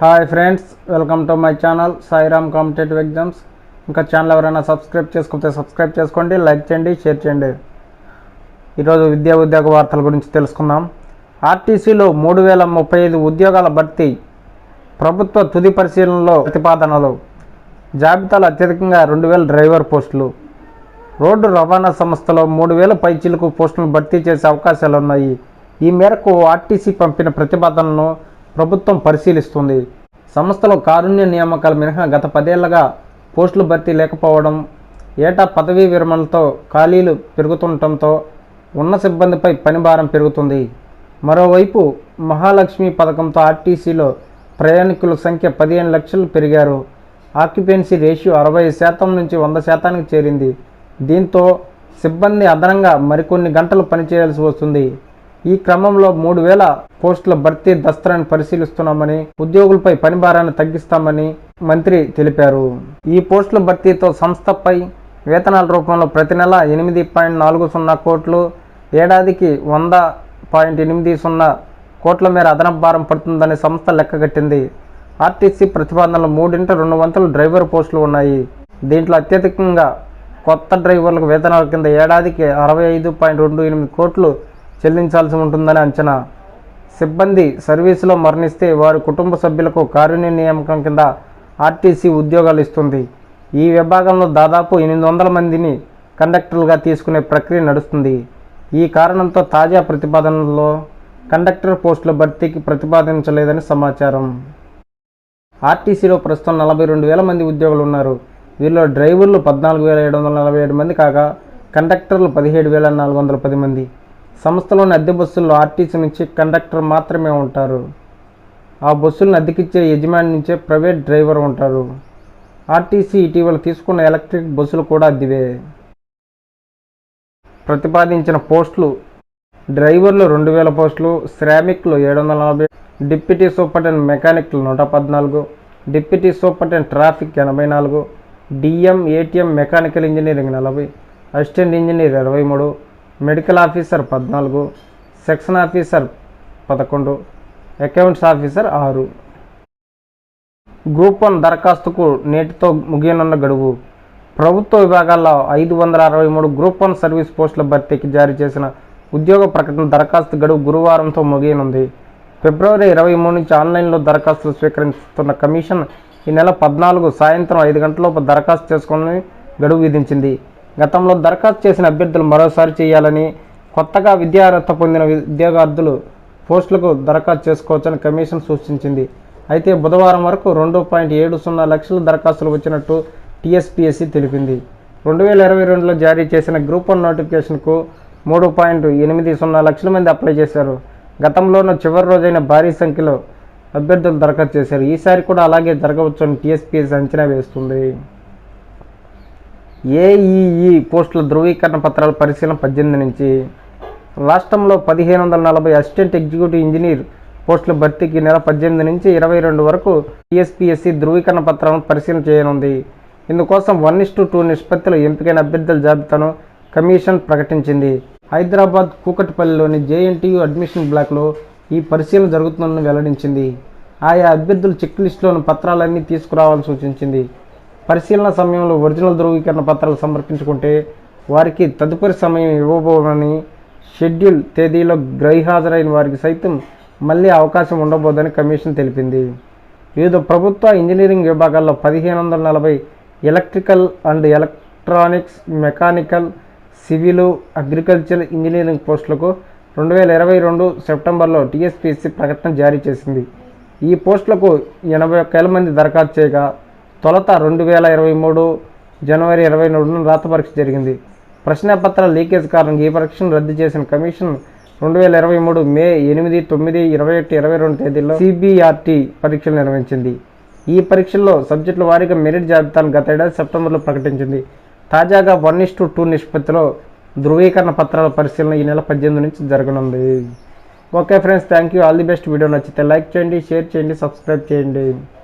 Hi friends, welcome to my channel Sairam competitive exams. ఇంకా channel ఎవరైనా subscribe చేసుకుంటే subscribe చేసుకోండి, లైక్ చేయండి, షేర్ చేయండి. ఈరోజు ఉద్యోగ వార్తల గురించి తెలుసుకుందాం. ఆర్టీసీలో 3035 ఉద్యోగాల భర్తీ, ప్రభుత్వ తుది పరిశీలనలో ప్రతిపాదనలు. జాబితాలో అత్యధికంగా 2000 డ్రైవర్ పోస్టులు. రోడ్డు రవాణా సంస్థలో 3000 పైచిలకు పోస్టులను భర్తీ చేసే అవకాశాలున్నాయి. ఈ మేరకు ఆర్టీసీ పంపిన ప్రతిపాదనలను ప్రభుత్వం పరిశీలిస్తుంది. సంస్థలో కారుణ్య నియామకాలు మినహా గత 10 ఏళ్లుగా పోస్టులు భర్తీ లేకపోవడం, ఏటా పదవీ విరమణలతో ఖాళీలు పెరుగుతుండటంతో ఉన్న సిబ్బందిపై పనిభారం పెరుగుతుంది. మరోవైపు మహాలక్ష్మి పథకంతో ఆర్టీసీలో ప్రయాణికుల సంఖ్య 15 లక్షలు పెరిగారు. ఆక్యుపెన్సీ రేషియో 60% నుంచి 100%కి చేరింది. దీంతో సిబ్బంది అదనంగా మరికొన్ని గంటలు పనిచేయాల్సి వస్తుంది. ఈ క్రమంలో 3000 పోస్టుల భర్తీ దస్త్రాన్ని పరిశీలిస్తున్నామని, ఉద్యోగులపై పనిభారాన్ని తగ్గిస్తామని మంత్రి తెలిపారు. ఈ పోస్టుల భర్తీతో సంస్థపై వేతనాల రూపంలో ప్రతి నెల 8.40 కోట్లు, ఏడాదికి 100.80 కోట్ల మేర అదనపు భారం పడుతుందని సంస్థ లెక్కగట్టింది. ఆర్టీసీ ప్రతిపాదనలో 3/2 డ్రైవర్ పోస్టులు ఉన్నాయి. దీంట్లో అత్యధికంగా కొత్త డ్రైవర్లకు వేతనాల కింద ఏడాదికి 65.28 కోట్లు చెల్లించాల్సి ఉంటుందని అంచనా. సిబ్బంది సర్వీసులో మరణిస్తే వారి కుటుంబ సభ్యులకు కారుణ్య నియామకం కింద ఆర్టీసీ ఉద్యోగాలు ఇస్తుంది. ఈ విభాగంలో దాదాపు 800 మందిని కండక్టర్లుగా తీసుకునే ప్రక్రియ నడుస్తుంది. ఈ కారణంతో తాజా ప్రతిపాదనలో కండక్టర్ పోస్టుల భర్తీకి ప్రతిపాదించలేదని సమాచారం. ఆర్టీసీలో ప్రస్తుతం 42,000 మంది ఉద్యోగులు ఉన్నారు. వీరిలో డ్రైవర్లు 14,747 మంది కాగా కండక్టర్లు 17,410 మంది. సంస్థలోని అద్దె బస్సుల్లో ఆర్టీసీ నుంచి కండక్టర్ మాత్రమే ఉంటారు. ఆ బస్సులను అద్దెకిచ్చే యజమాని నుంచే ప్రైవేట్ డ్రైవర్ ఉంటారు. ఆర్టీసీ ఇటీవల తీసుకున్న ఎలక్ట్రిక్ బస్సులు కూడా అద్దెవే. ప్రతిపాదించిన పోస్టులు: డ్రైవర్లు 2000 పోస్టులు, శ్రామికులు 740, డిప్యూటీ సూపరింటెండెంట్ మెకానిక్లు 114, deputy superintendent traffic 84, DM ATM mechanical engineering 40, assistant engineer 23, medical officer 14, section officer 11, accounts officer 6. Group 1 దరఖాస్తుకు నేటితో ముగియనున్న గడువు. ప్రభుత్వ విభాగాల్లో 563 గ్రూప్ 1 సర్వీస్ పోస్టుల భర్తీకి జారీ చేసిన ఉద్యోగ ప్రకటన దరఖాస్తు గడువు గురువారంతో ముగియనుంది. ఫిబ్రవరి 23 నుంచి ఆన్లైన్లో దరఖాస్తులు స్వీకరిస్తున్న కమిషన్ ఈ నెల 14 సాయంత్రం 5 గంటలలోపు దరఖాస్తు చేసుకుని గడువు విధించింది. గతంలో దరఖాస్తు చేసిన అభ్యర్థులు మరోసారి చేయాలని, కొత్తగా విద్యార్హత పొందిన ఉద్యోగార్థులు పోస్టులకు దరఖాస్తు చేసుకోవచ్చని కమిషన్ సూచించింది. అయితే బుధవారం వరకు 2.70 లక్షల దరఖాస్తులు వచ్చినట్టు టీఎస్పీఎస్సీ తెలిపింది. 2022లో జారీ చేసిన గ్రూప్ 1 నోటిఫికేషన్కు 3.80 లక్షల మంది అప్లై చేశారు. గతంలోనూ చివరి రోజైన భారీ సంఖ్యలో అభ్యర్థులు దరఖాస్తు చేశారు. ఈసారి కూడా అలాగే జరగవచ్చని టీఎస్పీఎస్సీ అంచనా వేస్తుంది. ఏఈఈ పోస్టుల ధృవీకరణ పత్రాల పరిశీలన 18 నుంచి. రాష్ట్రంలో 1540 అసిస్టెంట్ ఎగ్జిక్యూటివ్ ఇంజనీర్ పోస్టుల భర్తీకి నెల 18 నుంచి 22 వరకు టీఎస్పీఎస్సీ ధృవీకరణ పత్రాలను పరిశీలన చేయనుంది. ఇందుకోసం 1:2 నిష్పత్తిలో ఎంపికైన అభ్యర్థుల జాబితాను కమిషన్ ప్రకటించింది. హైదరాబాద్ కూకట్పల్లిలోని జేఎన్టీయూ అడ్మిషన్ బ్లాక్లో ఈ పరిశీలన జరుగుతుందని వెల్లడించింది. ఆయా అభ్యర్థులు చెక్ లిస్టులోని పత్రాలన్నీ తీసుకురావాలని సూచించింది. పరిశీలన సమయంలో ఒరిజినల్ ధృవీకరణ పత్రాలు సమర్పించుకుంటే వారికి తదుపరి సమయం ఇవ్వబోమని, షెడ్యూల్ తేదీలో గైర్హాజరైన వారికి సైతం మళ్లీ అవకాశం ఉండబోదని కమిషన్ తెలిపింది. వివిధ ప్రభుత్వ ఇంజనీరింగ్ విభాగాల్లో 1540 electrical and electronics, mechanical, civil, agriculture engineering పోస్టులకు 2022 సెప్టెంబర్లో టీఎస్పీఎస్సీ ప్రకటన జారీ చేసింది. ఈ పోస్టులకు 81,000 మంది దరఖాస్తు చేయగా తొలుత 2023 జనవరి 24న రాత పరీక్ష జరిగింది. ప్రశ్నపత్రాల లీకేజ్ కారణంగా ఈ పరీక్షను రద్దు చేసిన కమిషన్ 2023 మే 8, 9, 21, 22 తేదీల్లో సిబిఆర్టీ పరీక్షలు నిర్వహించింది. ఈ పరీక్షల్లో సబ్జెక్టుల వారీగా మెరిట్ జాబితాను గత ఏడాది సెప్టెంబర్లో ప్రకటించింది. తాజాగా 1:2 నిష్పత్తిలో ధృవీకరణ పత్రాల పరిశీలన ఈ నెల 18 నుంచి జరగనుంది. Okay friends, thank you. All the best. Video నచ్చితే లైక్ చేయండి, షేర్ చేయండి, సబ్స్క్రైబ్ చేయండి.